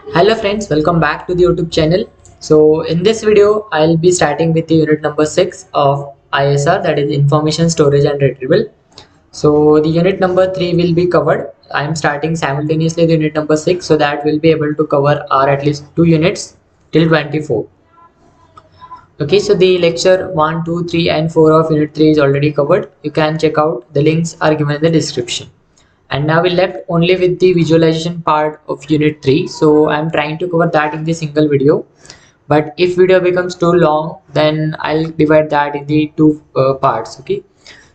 Hello friends, welcome back to the YouTube channel. So in this video, I'll be starting with the unit number 6 of ISR, that is information storage and retrieval. So the unit number 3 will be covered. I'm starting simultaneously the unit number 6 so that we'll be able to cover our at least 2 units till 24. Okay, so the lecture 1, 2, 3 and 4 of unit 3 is already covered. You can check out, the links are given in the description. And now we left only with the visualization part of unit 3, so I'm trying to cover that in the single video, but if video becomes too long then I'll divide that in the two parts. Okay,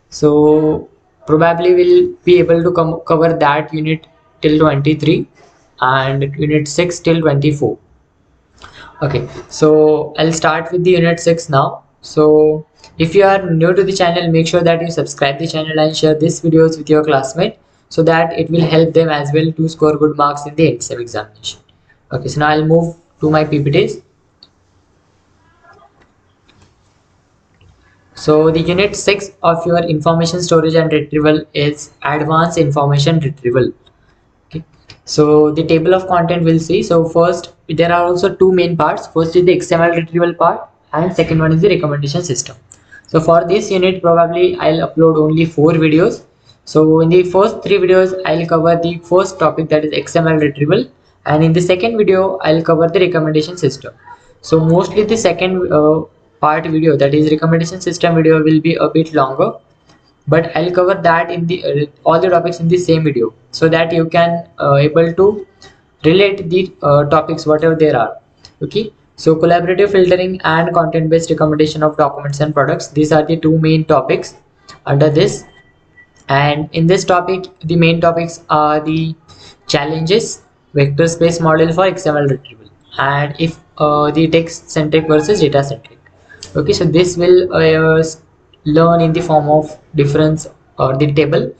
so probably we'll be able to cover that unit till 23 and unit 6 till 24. Okay, so I'll start with the unit 6 now. So if you are new to the channel, make sure that you subscribe the channel and share these videos with your classmate so that it will help them as well to score good marks in the exam examination. Okay, so now I'll move to my PPTs. So the unit 6 of your information storage and retrieval is advanced information retrieval. Okay, so the table of content we'll see. So first, there are also two main parts. First is the XML retrieval part and second one is the recommendation system. So for this unit, probably I'll upload only 4 videos. So in the first 3 videos, I'll cover the first topic, that is XML retrieval, and in the second video, I'll cover the recommendation system. So mostly the second part video, that is recommendation system video, will be a bit longer, but I'll cover that in the all the topics in the same video so that you can able to relate the topics whatever there are. Okay, so collaborative filtering and content based recommendation of documents and products, these are the two main topics under this. And in this topic, the main topics are the challenges, vector space model for XML retrieval, and if the text centric versus data centric. Okay, so this will learn in the form of difference or the table.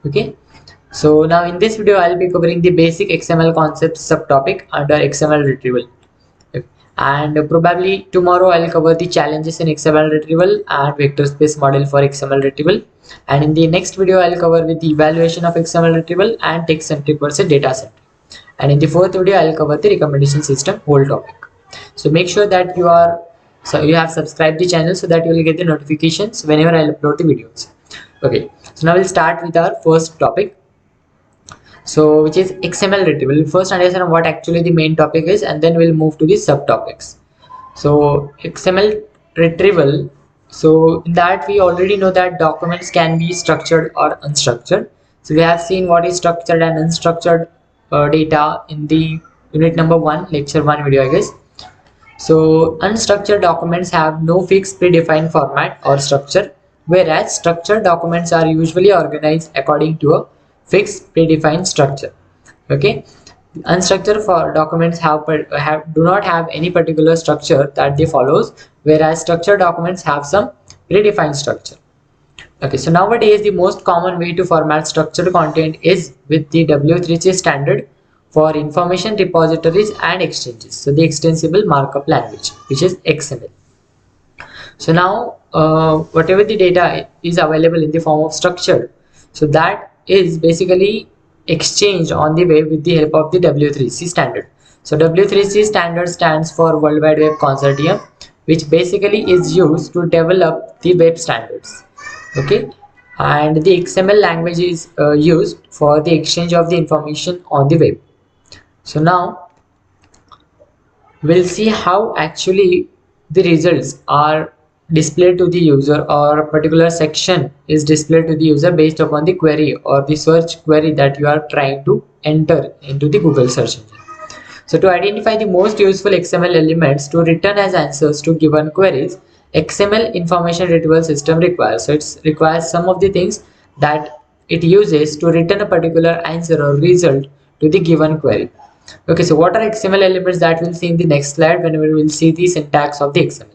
Okay, so now in this video I'll be covering the basic XML concepts subtopic under XML retrieval. Okay. And probably tomorrow I'll cover the challenges in XML retrieval and vector space model for XML retrieval, and in the next video I'll cover with the evaluation of XML retrieval and text centric versus data centric, and in the fourth video I'll cover the recommendation system whole topic. So make sure that you have subscribed the channel so that you will get the notifications whenever I'll upload the videos. Okay, so now we'll start with our first topic, so which is XML retrieval. We'll first understand what actually the main topic is and then we'll move to the subtopics. So XML retrieval, so in that we already know that documents can be structured or unstructured. So we have seen what is structured and unstructured data in the unit number 1, lecture 1 video, I guess. So unstructured documents have no fixed predefined format or structure, whereas structured documents are usually organized according to a fixed predefined structure. Okay, unstructured for documents do not have any particular structure that they follows, whereas structured documents have some predefined structure. Okay, so nowadays the most common way to format structured content is with the W3C standard for information repositories and exchanges. So the extensible markup language, which is XML. So now whatever the data is available in the form of structured, so that is basically exchanged on the web with the help of the W3C standard. So W3C standard stands for World Wide Web Consortium, which basically is used to develop the web standards. Okay, and the XML language is used for the exchange of the information on the web. So now we'll see how actually the results are displayed to the user, or a particular section is displayed to the user based upon the query or the search query that you are trying to enter into the Google search engine. So to identify the most useful XML elements to return as answers to given queries, XML information retrieval system requires. So it requires some of the things that it uses to return a particular answer or result to the given query. Okay, so what are XML elements that we'll see in the next slide whenever we'll see the syntax of the XML.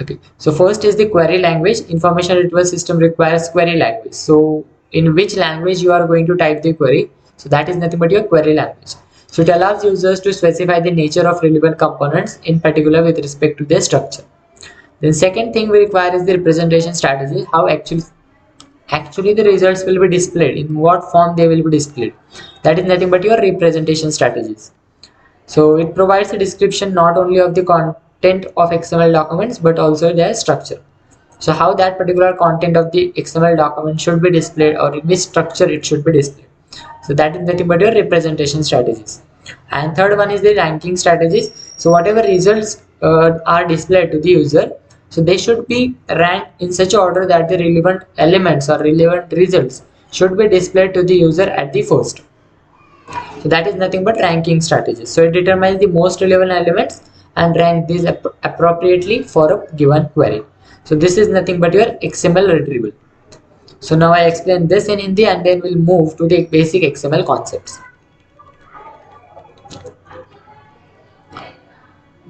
Okay, so first is the query language. Information retrieval system requires query language. So in which language you are going to type the query, so that is nothing but your query language. So it allows users to specify the nature of relevant components, in particular with respect to their structure. Then second thing we require is the representation strategy. How actually the results will be displayed, in what form they will be displayed, that is nothing but your representation strategies. So it provides a description not only of the content of XML documents but also their structure. So how that particular content of the XML document should be displayed, or in which structure it should be displayed. So that is nothing but your representation strategies. And third one is the ranking strategies. So whatever results are displayed to the user, so they should be ranked in such order that the relevant elements or relevant results should be displayed to the user at the first. So that is nothing but ranking strategies. So it determines the most relevant elements and rank these appropriately for a given query. So this is nothing but your XML retrieval. So now I explain this in Hindi and then we'll move to the basic XML concepts.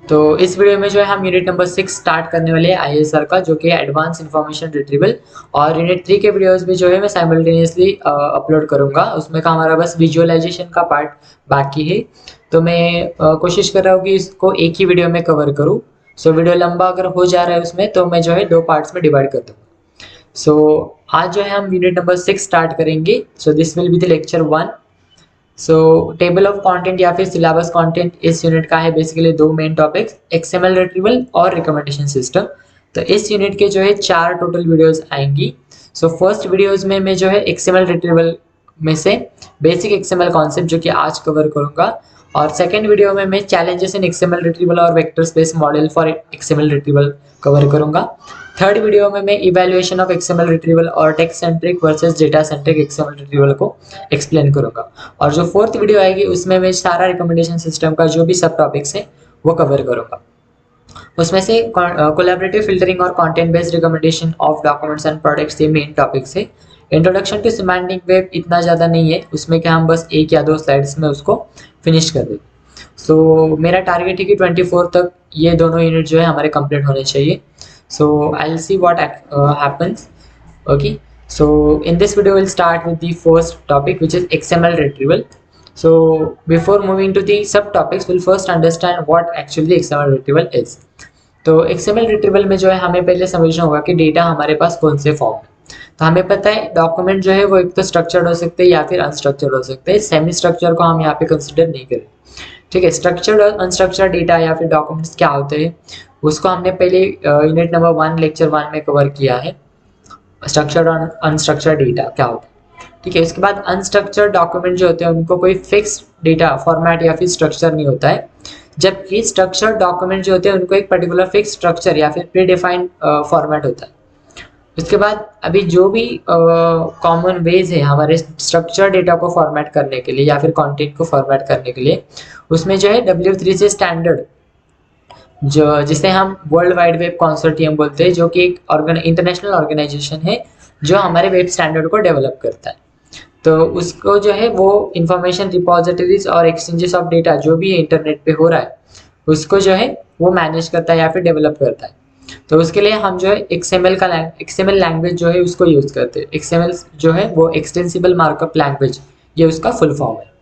तो इस video में जो है हम unit number 6 start करने वाले हैं ISR का, जो कि एडवांस इंफॉर्मेशन रिट्रीवल। और यूनिट 3 के वीडियोस भी जो है मैं साइमल्टेनियसली अपलोड करूंगा। उसमें का हमारा बस विजुअलाइजेशन का पार्ट बाकी है, तो मैं कोशिश कर रहा हूँ कि इसको एक ही वीडियो में कवर करूँ। सो वीडियो लंबा अगर हो जा रहा है उसमें, तो मैं जो है 2 पार्ट्स में डिवाइड कर दूँगा। सो आज जो है हम यूनिट नंबर 6 स्टार्ट करेंगे। So this will be the lecture 1। So table of content या फिर सिलेबस कंटेंट इस यूनिट का है basically 2 main topics, XML retrieval और रिकमेंडेशन सिस्टम। तो इस यूनिट के जो है 4 टोटल वीडियोस आएंगी। सो फर्स्ट वीडियोस में मैं जो है XML रिट्रीवल में से बेसिक XML कॉन्सेप्ट जो कि आज कवर करूंगा, और सेकेंड वीडियो में मैं चैलेंजेस इन XML रिट्रीवल और vector space model for XML retrieval cover करूंगा। थर्ड वीडियो में मैं इवैल्यूएशन ऑफ XML रिट्रीवल और text centric versus data centric XML retrieval को एक्सप्लेन करूंगा। और जो फोर्थ वीडियो आएगी उसमें मैं सारा रिकमेंडेशन सिस्टम का जो भी सब टॉपिक्स है वो कवर करूंगा। उसमें से कोलैबोरेटिव फिल्टरिंग और content based recommendation of documents and products ये मेन टॉपिक्स है। इंट्रोडक्शन टू सिमेंटिक वेब इतना ज़्यादा नहीं है, उसमें क्या हम बस 1 या 2 स्लाइड्स में उसको फिनिश कर देंगे। सो मेरा टारगेट है कि 24 तक ये दोनों यूनिट जो है हमारे कंप्लीट होने चाहिए। So I will see what happens. Okay, so in this video we'll start with the first topic, which is XML retrieval. So before moving to the subtopics, we'll first understand what actually XML retrieval is. तो XML retrieval में जो है हमें पहले समझना होगा कि data हमारे पास कौन से फॉर्म में। तो हमें पता है डॉक्यूमेंट जो है वो एक तो स्ट्रक्चर्ड हो सकते हैं या फिर अनस्ट्रक्चर्ड हो सकते हैं। सेमी स्ट्रक्चर को हम यहाँ पे कंसिडर नहीं करें, ठीक है। स्ट्रक्चर्ड और अनस्ट्रक्चर्ड डेटा या फिर डॉक्यूमेंट्स क्या होते हैं उसको हमने पहले यूनिट नंबर 1 लेक्चर 1 में कवर किया है। स्ट्रक्चर्ड और अनस्ट्रक्चर्ड डेटा क्या होता है, ठीक है। इसके बाद अनस्ट्रक्चर्ड डॉक्यूमेंट जो होते हैं उनको कोई फिक्स्ड डेटा फॉर्मेट या फिर स्ट्रक्चर नहीं होता है, जबकि स्ट्रक्चर्ड डॉक्यूमेंट जो होते हैं उनको एक पर्टिकुलर फिक्स स्ट्रक्चर या फिर प्री डिफाइंड फॉर्मेट होता है। उसके बाद अभी जो भी कॉमन वेज है हमारे स्ट्रक्चर डेटा को फॉर्मेट करने के लिए या फिर कंटेंट को फॉर्मेट करने के लिए, उसमें जो है W3C स्टैंडर्ड जो जिसे हम वर्ल्ड वाइड वेब कंसोर्टियम बोलते हैं, जो कि एक इंटरनेशनल ऑर्गेनाइजेशन है जो हमारे वेब स्टैंडर्ड को डेवलप करता है। तो उसको जो है वो इंफॉर्मेशन रिपोजिटरीज और एक्सचेंजेस ऑफ डेटा जो भी इंटरनेट पे हो रहा है उसको जो है वो मैनेज करता है या फिर डेवलप करता है। तो उसके लिए हम जो है XML लैंग्वेज जो है उसको यूज़ करते हैं। XML जो है वो एक्सटेंसिबल मार्कअप लैंग्वेज, ये उसका फुल फॉर्म है।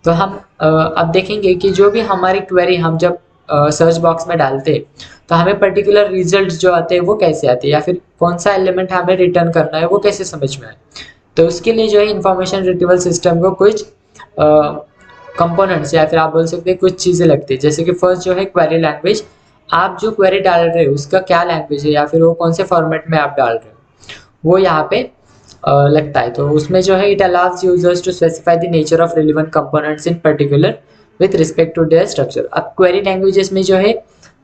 तो हम अब देखेंगे कि जो भी हमारी क्वेरी हम जब सर्च बॉक्स में डालते हैं तो हमें पर्टिकुलर रिजल्ट्स जो आते हैं वो कैसे आते हैं, या फिर कौन सा एलिमेंट हमें रिटर्न करना है वो कैसे समझ में आए। तो उसके लिए जो है इंफॉर्मेशन रिट्रीवल सिस्टम को कुछ कंपोनेंट्स या फिर आप बोल सकते हैं कुछ चीज़ें लगती है। जैसे कि फर्स्ट जो है क्वेरी लैंग्वेज, आप जो क्वेरी डाल रहे हो उसका क्या लैंग्वेज है या फिर वो कौन से फॉर्मेट में आप डाल रहे हो वो यहाँ पे लगता है। तो उसमें जो है it allows users to specify the nature of relevant components in particular with respect to their structure. अब क्वेरी लैंग्वेजेस में जो है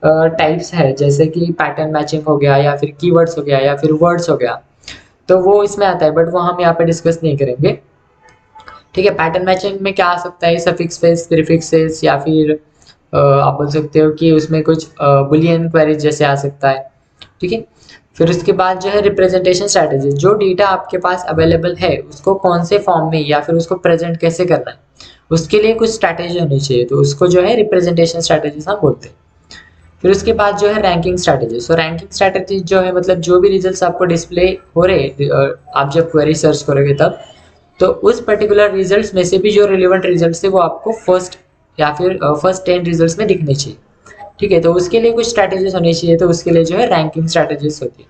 टाइप्स है, जैसे कि पैटर्न मैचिंग हो गया या फिर कीवर्ड्स हो गया या फिर वर्ड्स हो गया, तो वो इसमें आता है, बट वो हम यहाँ पे डिस्कस नहीं करेंगे, ठीक है। पैटर्न मैचिंग में क्या आ सकता है, सफिक्स फेस, प्रीफिक्सेस, या फिर आप बोल सकते हो कि उसमें कुछ बुलियन क्वेरीज जैसे आ सकता है, ठीक है। फिर उसके बाद जो है रिप्रेजेंटेशन स्ट्रैटेजी, जो डेटा आपके पास अवेलेबल है उसको कौन से फॉर्म में या फिर उसको प्रेजेंट कैसे करना है, उसके लिए कुछ स्ट्रैटेजी होनी चाहिए, तो उसको जो है रिप्रेजेंटेशन स्ट्रैटेजी हम बोलते हैं। फिर उसके बाद जो है रैंकिंग स्ट्रैटेजी। सो रैंकिंग स्ट्रैटेजी जो है मतलब जो भी रिजल्ट्स आपको डिस्प्ले हो रहे आप जब क्वेरी सर्च करोगे तब, तो उस पर्टिकुलर रिजल्ट्स में से भी जो रिलेवेंट रिजल्ट्स है वो आपको फर्स्ट या फिर फर्स्ट 10 रिजल्ट्स में दिखने चाहिए, ठीक है। तो उसके लिए कुछ स्ट्रैटेजीज होनी चाहिए, तो उसके लिए जो है रैंकिंग स्ट्रैटेजीज होती है।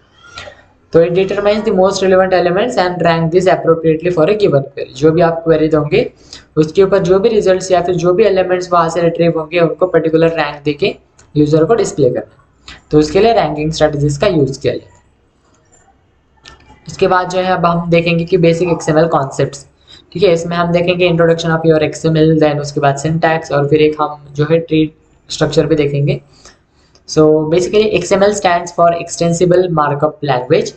तो it determines the most relevant elements and rank this appropriately for a given query. जो भी आप क्वेरी दोगे उसके ऊपर जो भी रिजल्ट्स या फिर जो भी एलिमेंट्स वहां से रिट्रीव होंगे उनको पर्टिकुलर रैंक देके यूजर को डिस्प्ले करना, तो उसके लिए रैंकिंग स्ट्रेटजीज का यूज किया जाता है। इसके बाद जो है अब हम देखेंगे कि बेसिक एक्सएमएल कॉन्सेप्ट्स। ठीक है, इसमें हम देखेंगे introduction of your XML, then उसके बाद सिंटैक्स, और फिर एक हम जो है ट्री स्ट्रक्चर भी देखेंगे। So basically XML stands for Extensible Markup Language.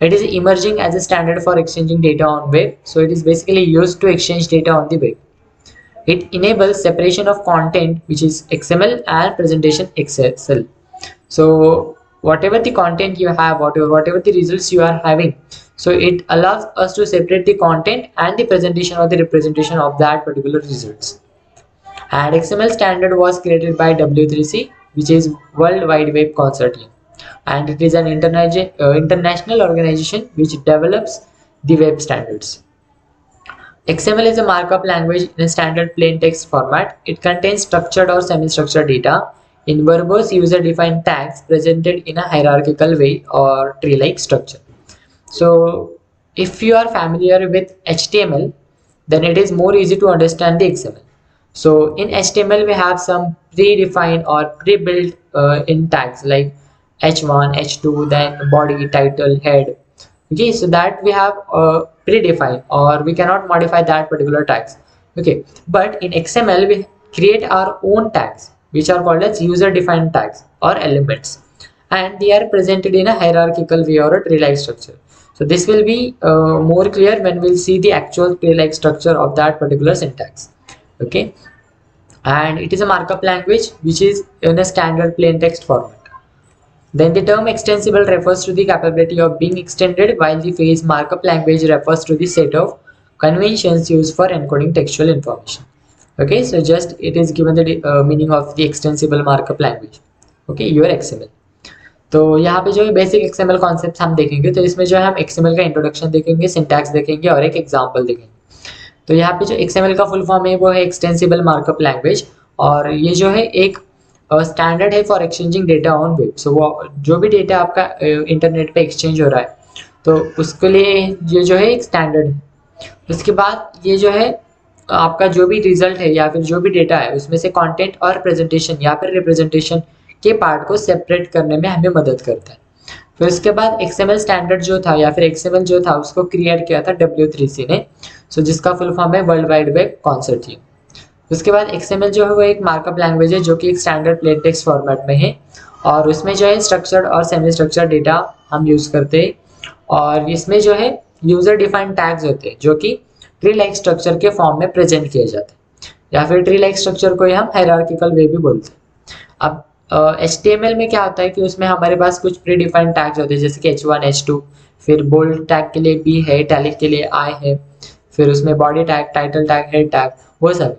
It is emerging as a standard for exchanging data on web. So it is basically used to exchange data on the web. It enables separation of content, which is XML, and presentation XSL. So whatever the content you have, whatever the results you are having, so it allows us to separate the content and the presentation or the representation of that particular results. And XML standard was created by W3C, which is World Wide Web Consortium, and it is an international organization which develops the web standards. XML is a markup language in a standard plain text format. It contains structured or semi-structured data in verbose user-defined tags presented in a hierarchical way or tree-like structure. So if you are familiar with HTML, then it is more easy to understand the XML. So in HTML we have some predefined or pre-built in tags like h1, h2, then body, title, head. Okay, so that we have predefined, or we cannot modify that particular tags. Okay, but in XML we create our own tags which are called as user defined tags or elements, and they are presented in a hierarchical way or a tree-like structure. So this will be more clear when we'll see the actual tree-like structure of that particular syntax. Okay, and it is a markup language which is in a standard plain text format. Then the term extensible refers to the capability of being extended, while the phrase markup language refers to the set of conventions used for encoding textual information. Okay, so just it is given the meaning of the extensible markup language. Okay, your XML. तो यहाँ पे जो है basic XML concept हम देखेंगे, तो इसमें जो है हम एक्सएमएल का इंट्रोडक्शन देखेंगे, सिंटैक्स देखेंगे और एक एग्जांपल देखेंगे। तो यहाँ पे जो XML का फुल फॉर्म है वो है एक्सटेंसिबल मार्कअप लैंग्वेज, और ये जो है एक स्टैंडर्ड है for exchanging data on web. So वो जो भी डेटा आपका इंटरनेट पे एक्सचेंज हो रहा है तो उसके लिए ये जो है एक स्टैंडर्ड है। उसके बाद ये जो है आपका जो भी रिजल्ट है या फिर जो भी डेटा है उसमें से कंटेंट और प्रेजेंटेशन या फिर रिप्रेजेंटेशन के पार्ट को सेपरेट करने में हमें मदद करता है। फिर उसके बाद XML स्टैंडर्ड जो था या फिर XML जो था उसको क्रिएट किया था W3C ने, सो जिसका फुल फॉर्म है वर्ल्ड वाइड वेब कॉन्सोर्टियम। उसके बाद XML जो है वो एक मार्कअप लैंग्वेज है जो कि एक स्टैंडर्ड प्लेन टेक्स्ट फॉर्मेट में है, और उसमें जो है स्ट्रक्चर्ड और सेमी स्ट्रक्चर्ड डेटा हम यूज़ करते हैं, और इसमें जो है यूज़र डिफाइंड टैग्स होते हैं जो कि ट्री लाइक स्ट्रक्चर के फॉर्म में प्रेजेंट किए जाते हैं, या फिर ट्री लाइक स्ट्रक्चर को ही हम हायरार्किकल वे भी बोलते हैं। अब HTML में क्या होता है कि उसमें हमारे पास कुछ प्री डिफाइंड टैग्स होते हैं जैसे कि h1, h2, फिर बोल्ड टैग के लिए b है, इटैलिक के लिए I है, फिर उसमें body tag, title tag, head tag, वो सब।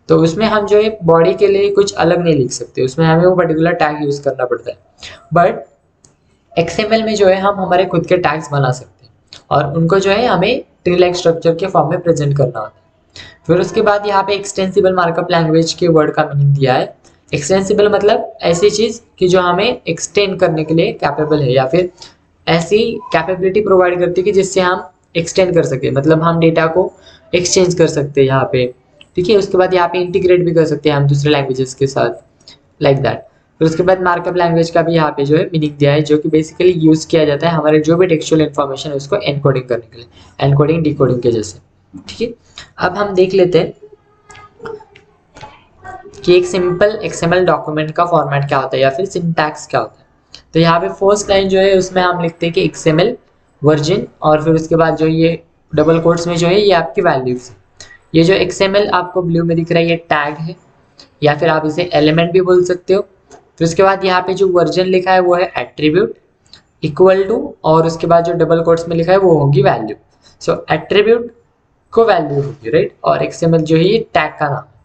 तो उसमें हम जो है बॉडी के लिए कुछ अलग नहीं लिख सकते, उसमें हमें वो पर्टिकुलर टैग यूज़ करना पड़ता है। बट XML में जो है हम हमारे खुद के टैग्स बना सकते हैं और उनको जो है हमें ट्री लाइक स्ट्रक्चर के फॉर्म में प्रेजेंट करना होता है। फिर उसके बाद यहाँ पे एक्सटेंसिबल मार्कअप लैंग्वेज के वर्ड का मीनिंग दिया है। एक्सटेंसिबल मतलब ऐसी चीज़ कि जो हमें एक्सटेंड करने के लिए कैपेबल है, या फिर ऐसी कैपेबिलिटी प्रोवाइड करती है कि जिससे हम एक्सटेंड कर सकें, मतलब हम डेटा को एक्सचेंज कर सकते हैं यहाँ पे। ठीक है, उसके बाद यहाँ पे इंटीग्रेट भी कर सकते हैं हम दूसरे लैंग्वेजेस के साथ, लाइक दैट। फिर उसके बाद मार्कअप लैंग्वेज का भी यहाँ पे जो है मीनिंग दिया है, जो कि बेसिकली यूज़ किया जाता है हमारे जो भी टेक्सचुअल इन्फॉर्मेशन है उसको एनकोडिंग करने के लिए, एनकोडिंग डिकोडिंग के जैसे। ठीक है, अब हम देख लेते हैं कि एक सिंपल XML डॉक्यूमेंट का फॉर्मेट क्या होता है या फिर सिंटैक्स क्या होता है। तो यहाँ पे फर्स्ट लाइन जो है उसमें हम लिखते हैं कि XML वर्जन, और फिर उसके बाद जो ये डबल कोट्स में जो है ये आपकी वैल्यूज है। ये जो XML आपको ब्लू में दिख रहा है ये टैग है, या फिर आप इसे एलिमेंट भी बोल सकते हो। फिर उसके बाद यहाँ पे जो वर्जन लिखा है वो है एट्रीब्यूट इक्वल टू, और उसके बाद जो डबल कोट्स में लिखा है वो होगी वैल्यू। सो एट्रीब्यूट को वैल्यू होगी, राइट, और XML जो है ये टैग का नाम है,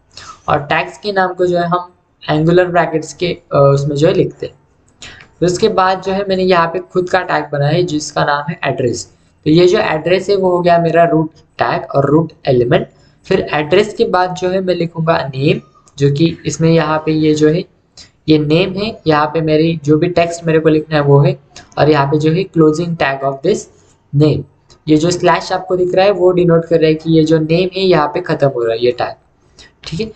और टैग्स के नाम को जो है हम एंगुलर ब्रैकेट्स के उसमें जो है लिखते हैं। फिर उसके बाद जो है मैंने यहाँ पे खुद का टैग बनाया है जिसका नाम है एड्रेस। तो ये जो एड्रेस है वो हो गया मेरा रूट टैग और रूट एलिमेंट। फिर एड्रेस के बाद जो है मैं लिखूंगा नेम, जो कि इसमें यहाँ पे ये जो है ये नेम है, यहाँ पे मेरी जो भी टेक्स्ट मेरे को लिखना है वो है, और यहाँ पे जो है closing tag of this name. ये जो स्लैश आपको दिख रहा है वो डिनोट कर रहा है कि ये जो नेम है यहाँ पे खत्म हो रहा है ये टैग, ठीक है।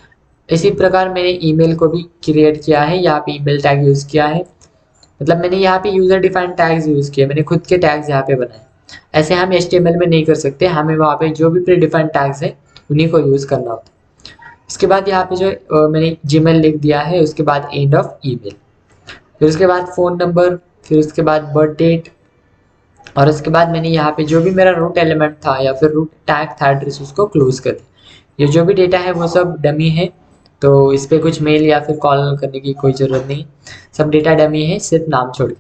इसी प्रकार मैंने ईमेल को भी क्रिएट किया है, यहाँ पे ईमेल टैग यूज़ किया है, मतलब मैंने यहाँ पे यूज़र डिफाइंड टैग्स यूज़ किए, मैंने खुद के टैग्स यहाँ पे बनाए। ऐसे हम HTML में नहीं कर सकते, हमें वहाँ पे जो भी प्री डिफाइंड टैग्स है उन्हीं को यूज़ करना होता है। उसके बाद यहाँ पे जो मैंने जीमेल लिख दिया है, उसके बाद एंड ऑफ ईमेल, फिर उसके बाद फ़ोन नंबर, फिर उसके बाद बर्थ डेट, और उसके बाद मैंने यहाँ पे जो भी मेरा रूट एलिमेंट था या फिर रूट टैग था एड्रेस, उसको क्लोज कर दिया। ये जो भी डेटा है वो सब डमी है, तो इस पर कुछ मेल या फिर कॉल करने की कोई ज़रूरत नहीं, सब डेटा डमी है सिर्फ नाम छोड़ के,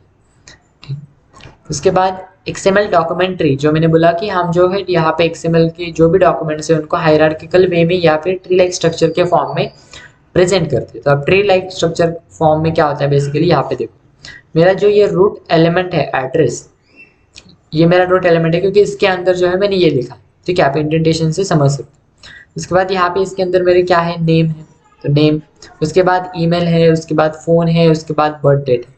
ठीक। उसके बाद XML डॉक्यूमेंट ट्री, जो मैंने बोला कि हम जो है यहाँ पे XML के जो भी डॉक्यूमेंट्स हैं उनको हायरार्किकल वे में या फिर ट्री लाइक स्ट्रक्चर के फॉर्म में प्रेजेंट करते हैं। तो अब ट्री लाइक स्ट्रक्चर फॉर्म में क्या होता है बेसिकली, यहाँ पे देखो मेरा जो ये रूट एलिमेंट है एड्रेस, ये मेरा रूट एलिमेंट है क्योंकि इसके अंदर जो है मैंने ये लिखा, ठीक है, आप इंडेंटेशन से समझ सकते हो। उसके बाद यहाँ पे इसके अंदर मेरे क्या है, नेम है, तो नेम, उसके बाद ईमेल है, उसके बाद फ़ोन है, उसके बाद बर्थ डेट है,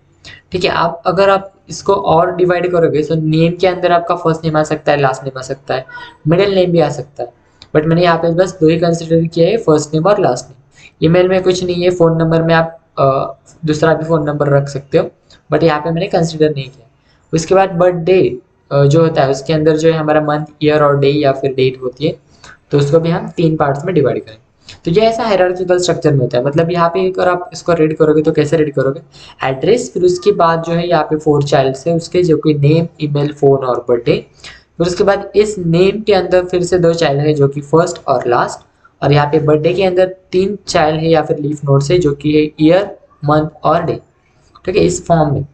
ठीक है। आप अगर आप इसको और डिवाइड करोगे तो नेम के अंदर आपका फर्स्ट नेम आ सकता है, लास्ट नेम आ सकता है, मिडिल नेम भी आ सकता है, बट मैंने यहाँ पे बस दो ही कंसिडर किया है, फर्स्ट नेम और लास्ट नेम। ईमेल में कुछ नहीं है, फ़ोन नंबर में आप दूसरा भी फ़ोन नंबर रख सकते हो, बट यहाँ पे मैंने कंसिडर नहीं किया। उसके बाद बर्थडे जो होता है उसके अंदर जो है हमारा मंथ, ईयर और डे या फिर डेट होती है, तो उसको भी हम 3 पार्ट्स में डिवाइड करें। तो ये ऐसा हायरार्किकल स्ट्रक्चर में होता है, मतलब यहाँ पे अगर आप इसको रीड करोगे तो कैसे रीड करोगे, एड्रेस, फिर उसके बाद जो है यहाँ पे 4 चाइल्ड्स है उसके, जो कि नेम, ईमेल, फ़ोन और बर्थडे, फिर उसके बाद इस नेम के अंदर फिर से 2 चाइल्ड है जो कि फर्स्ट और लास्ट, और यहाँ पे बर्थडे के अंदर 3 चाइल्ड है या फिर लीफ नोट्स है जो कि है ईयर, मंथ और डे, ठीक है, इस फॉर्म में।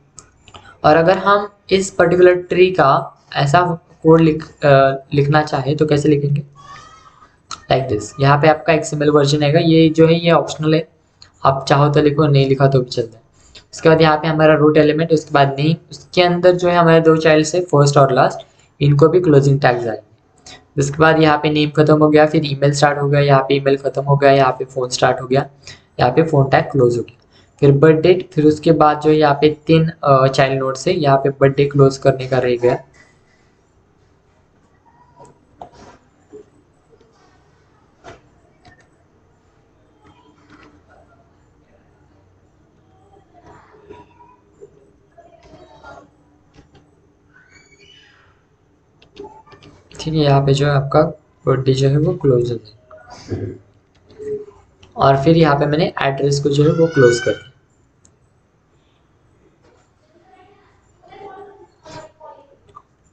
और अगर हम इस पर्टिकुलर ट्री का ऐसा कोड लिखना चाहे तो कैसे लिखेंगे, लाइक दिस। यहाँ पे आपका XML वर्जन है, ये जो है ये ऑप्शनल है, आप चाहो तो लिखो, नहीं लिखा तो भी चलता है। उसके बाद यहाँ पे हमारा रूट एलिमेंट, उसके बाद नेम, उसके अंदर जो है हमारे 2 चाइल्ड है फर्स्ट और लास्ट, इनको भी क्लोजिंग टैग्स आएंगे। उसके बाद यहाँ पे नेम खत्म हो गया, फिर ईमेल स्टार्ट हो गया, यहाँ पे ईमेल खत्म हो गया, यहाँ पे फ़ोन स्टार्ट हो गया, यहाँ पे फ़ोन टैग क्लोज हो गया, फिर बर्थ डेट, फिर उसके बाद जो है यहाँ पे 3 चाइल्ड नोट्स है, यहाँ पे बर्थडे क्लोज करने का रह गया। ठीक है, यहाँ पे जो है आपका बर्थडे जो है वो क्लोज हो गया, और फिर यहाँ पे मैंने एड्रेस को जो है वो क्लोज कर दिया।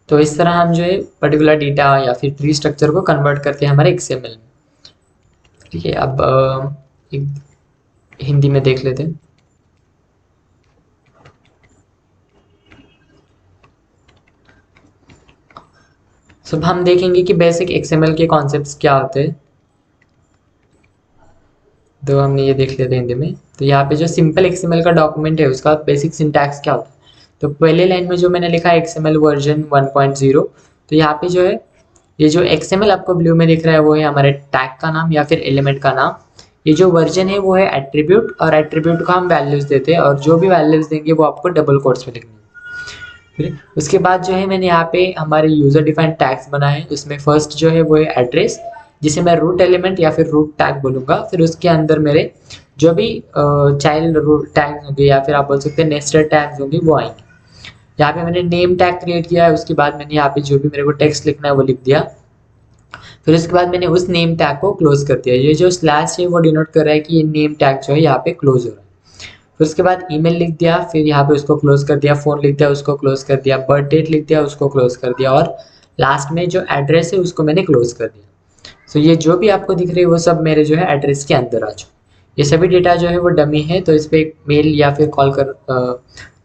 तो इस तरह हम जो है पर्टिकुलर डेटा या फिर ट्री स्ट्रक्चर को कन्वर्ट करते हैं हमारे XML में, ठीक है। अब एक हिंदी में देख लेते हैं। सब हम देखेंगे कि बेसिक XML के कॉन्सेप्ट्स क्या होते हैं, तो हमने ये देख लेते हैं हिंदी में। तो यहाँ पे जो सिंपल XML का डॉक्यूमेंट है उसका बेसिक सिंटैक्स क्या होता है, तो पहले लाइन में जो मैंने लिखा है XML वर्जन 1.0, तो यहाँ पे जो है ये जो XML आपको ब्लू में दिख रहा है वो है हमारे टैग का नाम या फिर एलिमेंट का नाम। ये जो वर्जन है वो है एट्रीब्यूट, और एट्रीब्यूट को हम वैल्यूज देते हैं, और जो भी वैल्यूज देंगे वो आपको डबल कोट्स में लिखनी है। फिर उसके बाद जो है मैंने यहाँ पे हमारे यूजर डिफाइंड टैग्स बनाए हैं, उसमें फर्स्ट जो है वो है एड्रेस, जिसे मैं रूट एलिमेंट या फिर रूट टैग बोलूँगा। फिर उसके अंदर मेरे जो भी चाइल्ड रूट टैग्स होंगे या फिर आप बोल सकते हैं नेस्टेड टैग्स होंगे वो आएंगे। यहाँ पे मैंने नेम टैग क्रिएट किया है, उसके बाद मैंने यहाँ पे जो भी मेरे को टेक्स्ट लिखना है वो लिख दिया। फिर उसके बाद मैंने उस नेम टैग को क्लोज कर दिया। ये जो स्लैश है वो डिनोट कर रहा है कि ये नेम टैग जो है यहाँ पे क्लोज हो रहा है। फिर उसके बाद ईमेल लिख दिया, फिर यहाँ पे उसको क्लोज कर दिया, फ़ोन लिख दिया, उसको क्लोज कर दिया, बर्थ डेट लिख दिया, उसको क्लोज कर दिया, और लास्ट में जो एड्रेस है उसको मैंने क्लोज कर दिया। सो ये जो भी आपको दिख रही है वो सब मेरे जो है एड्रेस के अंदर आ जाओ। ये सभी डेटा जो है वो डमी है, तो इस पर मेल या फिर कॉल कर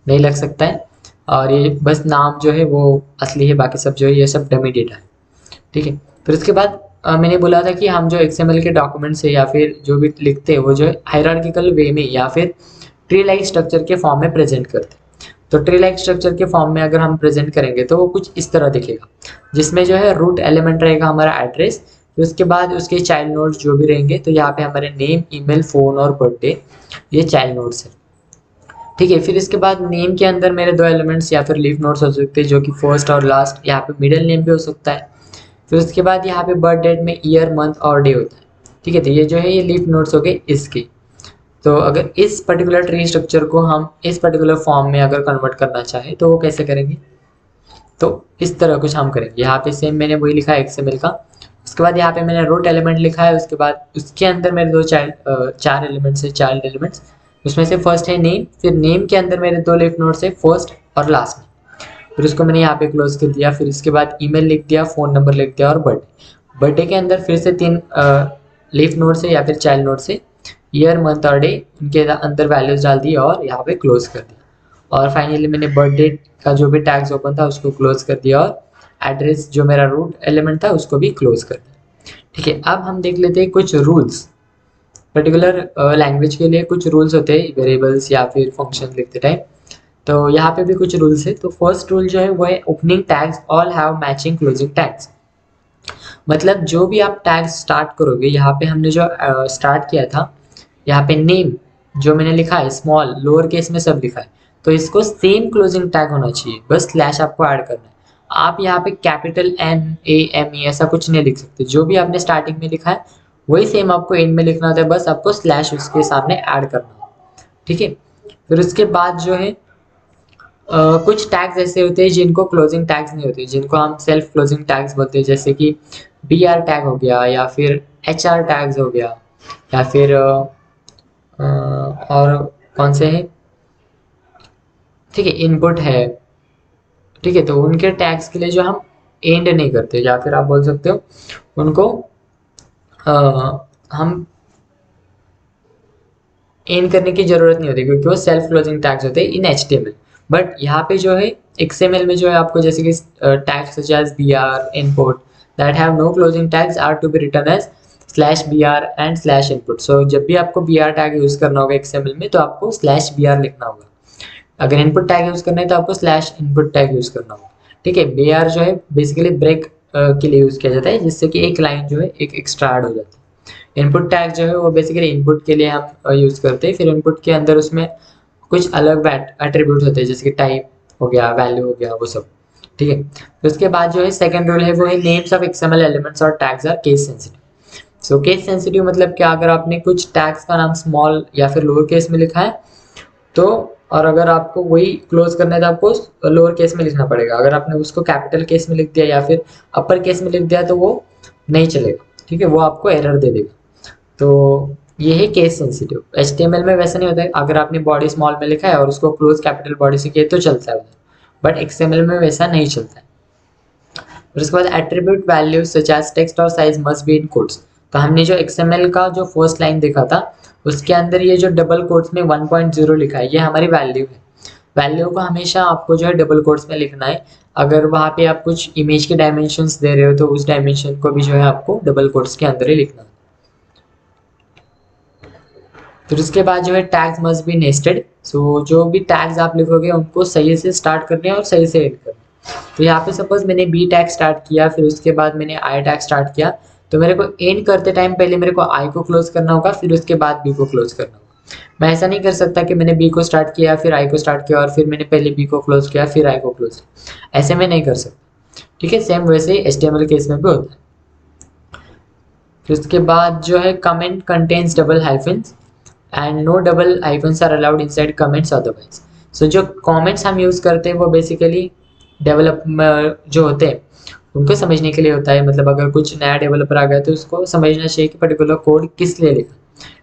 नहीं लग सकता है, और ये बस नाम जो है वो असली है, बाकी सब जो है ये सब डमी डेटा है, ठीक है। फिर उसके बाद मैंने बोला था कि हम जो XML के डॉक्यूमेंट्स है या फिर जो भी लिखते हैं वो जो है हायरार्किकल वे में या फिर ट्री लाइक स्ट्रक्चर के फॉर्म में प्रेजेंट करते हैं। तो ट्री लाइक स्ट्रक्चर के फॉर्म में अगर हम प्रेजेंट करेंगे तो वो कुछ इस तरह दिखेगा, जिसमें जो है रूट एलिमेंट रहेगा हमारा एड्रेस, फिर उसके बाद उसके चाइल्ड नोड्स जो भी रहेंगे, तो यहाँ पे हमारे नेम, ईमेल, फ़ोन और बर्थडे ये चाइल्ड नोड्स है, ठीक है, फिर इसके बाद नेम के अंदर मेरे दो एलिमेंट्स या फिर लीफ नोड्स हो सकते हैं, जो कि फर्स्ट और लास्ट, यहाँ पे मिडिल नेम भी हो सकता है। फिर उसके बाद यहाँ पे बर्थ डेट में ईयर मंथ और डे होता है। ठीक है, तो ये जो है ये लीफ नोड्स हो गए इसके। तो अगर इस पर्टिकुलर ट्री स्ट्रक्चर को हम इस पर्टिकुलर फॉर्म में अगर कन्वर्ट करना चाहे तो वो कैसे करेंगे, तो इस तरह कुछ हम करेंगे। यहाँ पे सेम मैंने वही लिखा है XML का। उसके बाद यहाँ पे मैंने रूट एलिमेंट लिखा है, उसके बाद उसके अंदर मेरे दो चार एलिमेंट्स है, चाइल्ड एलिमेंट्स। उसमें से फर्स्ट है नेम, फिर नेम के अंदर मेरे दो लीफ नोड्स है, फर्स्ट और लास्ट में। फिर उसको मैंने यहाँ पे क्लोज कर दिया। फिर इसके बाद ईमेल लिख दिया, फ़ोन नंबर लिख दिया और बर्थडे। बर्थडे के अंदर फिर से तीन लीफ नोड्स है या फिर चाइल्ड नोड्स है, ईयर मंथ और डे, उनके अंदर वैल्यूज डाल दी और यहाँ पे क्लोज कर दिया। और फाइनली मैंने बर्थडे का जो भी टैग्स ओपन था उसको क्लोज कर दिया और एड्रेस जो मेरा रूट एलिमेंट था उसको भी क्लोज कर दिया। ठीक है, अब हम देख लेते हैं कुछ रूल्स। पर्टिकुलर लैंग्वेज के लिए कुछ रूल्स होते हैं वेरिएबल्स या फिर फंक्शन लिखते टाइम। तो यहाँ पे भी कुछ रूल्स है। तो फर्स्ट रूल जो है वो है opening tags all have matching closing tags. मतलब जो भी आप टैग्स स्टार्ट करोगे, यहाँ पे हमने जो स्टार्ट किया था, यहाँ पे नेम जो मैंने लिखा है स्मॉल लोअर केस में सब लिखा है, तो इसको सेम क्लोजिंग टैग होना चाहिए, बस स्लैश आपको ऐड करना है। आप यहाँ पे कैपिटल NAME ऐसा कुछ नहीं लिख सकते। जो भी आपने स्टार्टिंग में लिखा है वही सेम आपको एंड में लिखना होता है, बस आपको स्लैश उसके सामने ऐड करना है। ठीक है, फिर उसके बाद जो है कुछ टैग्स ऐसे होते हैं जिनको क्लोजिंग टैग्स नहीं होते, जिनको हम सेल्फ क्लोजिंग टैग्स बोलते हैं, जैसे कि BR टैग हो गया या फिर HR टैग्स हो गया या फिर और कौन से हैं, ठीक है, इनपुट है। ठीक है, तो उनके टैग्स के लिए जो हम एंड नहीं करते, या फिर आप बोल सकते हो उनको हम एंड करने की जरूरत नहीं होती, क्योंकि वो सेल्फ क्लोजिंग टैग्स होते हैं इन HTML। बट यहाँ पे जो है XML में जो है आपको जैसे कि tags such as BR input that have no closing tags are to be written as /BR and /input। सो जब भी आपको BR टैग यूज करना होगा XML में तो आपको /BR लिखना होगा। अगर इनपुट टैग यूज करना है तो आपको /input टैग यूज करना होगा। ठीक है, BR जो है बेसिकली ब्रेक के लिए यूज किया जाता है, जिससे कि एक लाइन जो है एक एक्स्ट्रा ऐड हो जाती है। इनपुट टैग जो है वो बेसिकली इनपुट के लिए हम यूज करते हैं। फिर इनपुट के अंदर उसमें कुछ अलग एट्रीब्यूट होते हैं, जैसे कि टाइप हो गया, वैल्यू हो गया, वो सब। ठीक है, तो उसके बाद जो है सेकंड रूल है वो है नेम्स ऑफ XML एलिमेंट्स और tags are case sensitive. So case sensitive मतलब क्या, अगर आपने कुछ टैग्स का नाम स्मॉल या फिर लोअर केस में लिखा है तो, और अगर आपको वही क्लोज करना है तो आपको लोअर केस में लिखना पड़ेगा। अगर आपने उसको कैपिटल केस में लिख दिया या फिर अपर केस में लिख दिया तो वो नहीं चलेगा। ठीक है, वो आपको एरर दे देगा। तो ये है केस सेंसिटिव। HTML में वैसा नहीं होता है, अगर आपने बॉडी स्मॉल में लिखा है और उसको क्लोज कैपिटल बॉडी से किया तो चलता है, बट XML में वैसा नहीं चलता है। फिर उसके बाद attribute values such as text और size must be in quotes. तो हमने जो XML का जो फर्स्ट लाइन देखा था उसके अंदर ये जो डबल कोट्स में 1.0 लिखा है, ये हमारी वैल्यू है। वैल्यू को हमेशा आपको जो है डबल कोट्स में लिखना है। अगर वहाँ पे आप कुछ इमेज के डायमेंशंस दे रहे हो तो उस डायमेंशन को भी जो है आपको डबल कोट्स के अंदर ही लिखना है। फिर उसके बाद जो है टैग्स मस्ट बी नेस्टेड। सो जो भी टैग्स आप लिखोगे उनको सही से स्टार्ट करने और सही से एंड करने। तो यहाँ पे सपोज मैंने B टैग स्टार्ट किया, फिर उसके बाद मैंने I टैग स्टार्ट किया, तो मेरे को एंड करते टाइम पहले मेरे को I को क्लोज करना होगा, फिर उसके बाद B को क्लोज करना होगा। मैं ऐसा नहीं कर सकता कि मैंने B को स्टार्ट किया फिर I को स्टार्ट किया और फिर मैंने पहले B को क्लोज किया फिर I को क्लोज किया, ऐसे में नहीं कर सकता। ठीक है, सेम वैसे HTML केस में भी होता है। फिर उसके बाद जो है comment contains double hyphens and no double hyphens are allowed inside comments otherwise. So जो कमेंट्स हम यूज़ करते हैं वो बेसिकली डेवलप जो होते हैं उनको समझने के लिए होता है। मतलब अगर कुछ नया डेवलपर आ गया तो उसको समझना चाहिए कि पर्टिकुलर कोड किस लिए लिखा।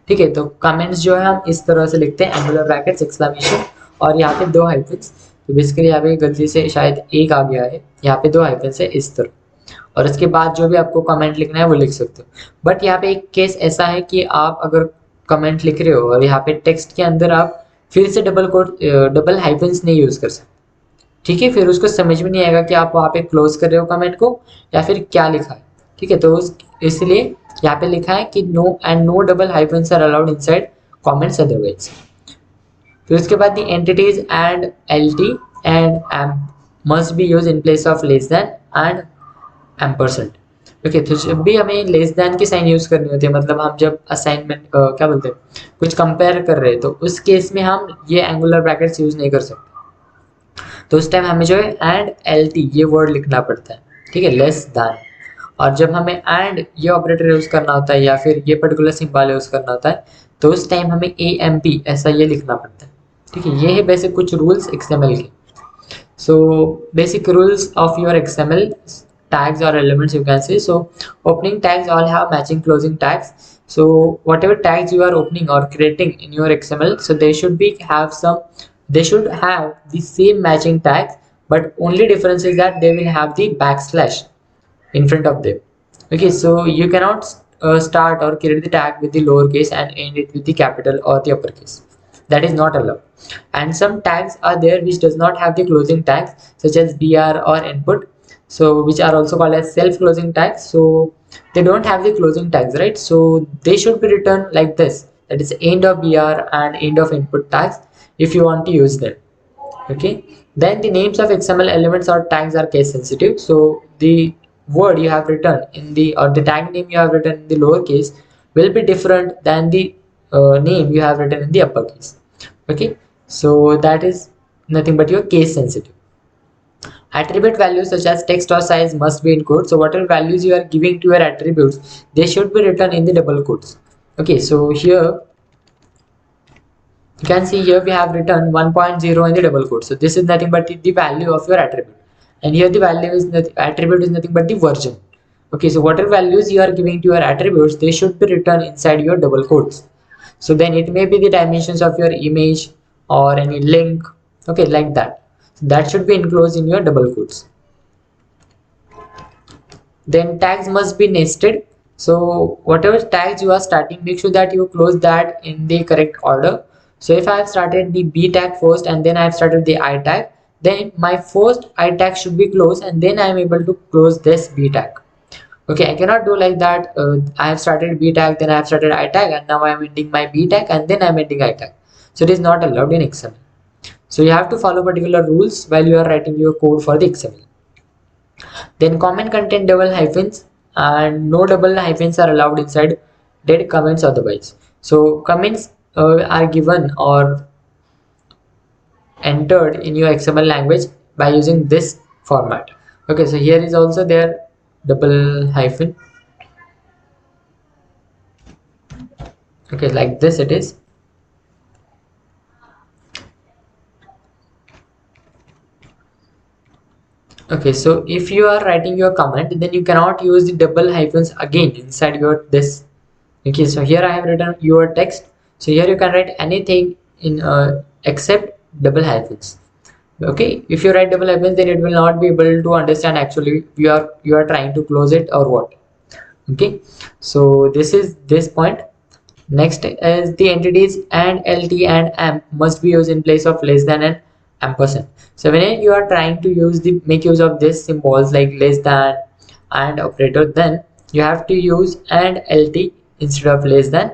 ठीक है, तो कमेंट्स जो है हम इस तरह से लिखते हैं, एंगुलर ब्रैकेट्स एक्सक्लेमेशन और यहाँ पे 2 हाइफन्स। तो बेसिकली यहाँ पे गलती से शायद एक आ गया है, यहाँ पे 2 हाइफन्स है इस तरह। और इसके बाद जो भी आपको कमेंट लिखना है वो लिख सकते हो। बट यहाँ पे एक केस ऐसा है कि आप अगर कमेंट लिख रहे हो और यहाँ पे टेक्स्ट के अंदर आप फिर से डबल हाइफन्स नहीं यूज़ कर सकते। ठीक है, फिर उसको समझ में नहीं आएगा कि आप वहाँ पे क्लोज कर रहे हो कमेंट को या फिर क्या लिखा है। ठीक है, तो इसलिए यहाँ पे लिखा है कि no double hyphens are allowed inside comments otherwise. फिर उसके बाद the entities and LT and amp must be use in place of less than and ampersand. Okay तो जब भी हमें लेस देन की साइन यूज करनी होती है, मतलब हम जब असाइनमेंट क्या बोलते हैं, कुछ कंपेयर कर रहे हैं, तो उस केस में हम ये एंगुलर ब्रैकेट्स यूज नहीं कर सकते। तो उस टाइम हमें जो है एंड एल टी ये वर्ड लिखना पड़ता है, ठीक है, लेस दैन। और जब हमें एंड ये ऑपरेटर यूज करना होता है या फिर ये पर्टिकुलर सिंबल यूज करना होता है, तो उस टाइम हमें ए एम पी ऐसा ये लिखना पड़ता है, ठीक है। ये है बेसिक कुछ रूल्स एक्सएमएल के। So basic rules of your XML tags or elements you can say. So opening tags all have matching closing tags. So whatever tags you are opening or creating in your XML, so they should have the same matching tags, but only difference is that they will have the backslash in front of them. Okay, so you cannot start or create the tag with the lowercase and end it with the capital or the uppercase. That is not allowed. And some tags are there which does not have the closing tags, such as br or input, so which are also called as self closing tags. So they don't have the closing tags, right? So they should be written like this, that is end of br and end of input tags if you want to use them. Okay, then the names of XML elements or tags are case sensitive, so the word you have written in the, or the tag name you have written in the lowercase will be different than the name you have written in the uppercase. Okay, so that is nothing but your case sensitive. Attribute values such as text or size must be in quotes. So whatever values you are giving to your attributes, they should be written in the double quotes. Okay, so here you can see here we have written 1.0 in the double quote. So this is nothing but the value of your attribute, and here the value is attribute is nothing but the version. Okay, so whatever values you are giving to your attributes, they should be written inside your double quotes. So then it may be the dimensions of your image or any link, okay, like that. So that should be enclosed in your double quotes. Then tags must be nested. So whatever tags you are starting, make sure that you close that in the correct order. So if I have started the b tag first and then I have started the I tag, then my first I tag should be closed and then I am able to close this b tag. Okay, I cannot do like that. I have started b tag, then I have started I tag, and now I am ending my b tag and then I am ending I tag. So it is not allowed in XML. So you have to follow particular rules while you are writing your code for the XML. Then comment contain double hyphens, and no double hyphens are allowed inside dead comments otherwise. So comments are given or entered in your XML language by using this format. Okay, so here is also there double hyphen. Okay, like this it is. Okay, so if you are writing your comment, then you cannot use the double hyphens again inside your this. Okay, so here I have written your text. So here you can write anything in except double hyphens. Okay, if you write double hyphens, then it will not be able to understand actually you are trying to close it or what. Okay, so this is this point. Next is the entities and lt and amp must be used in place of less than and ampersand. So when you are trying to use the make use of this symbols like less than and operator, then you have to use and lt instead of less than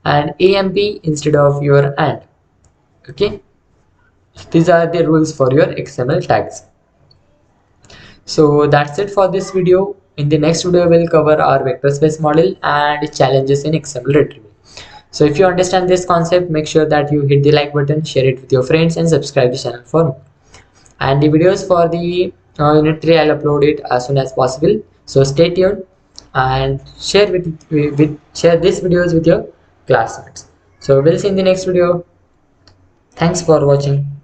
and amp instead of your and. Okay, these are the rules for your XML tags. So that's it for this video. In the next video, we'll cover our vector space model and challenges in XML retrieval. So if you understand this concept, make sure that you hit the like button, share it with your friends, and subscribe the channel for more. And the videos for the unit 3, I'll upload it as soon as possible. So stay tuned and share share these videos with your classmates. So we'll see in the next video. Thanks for watching.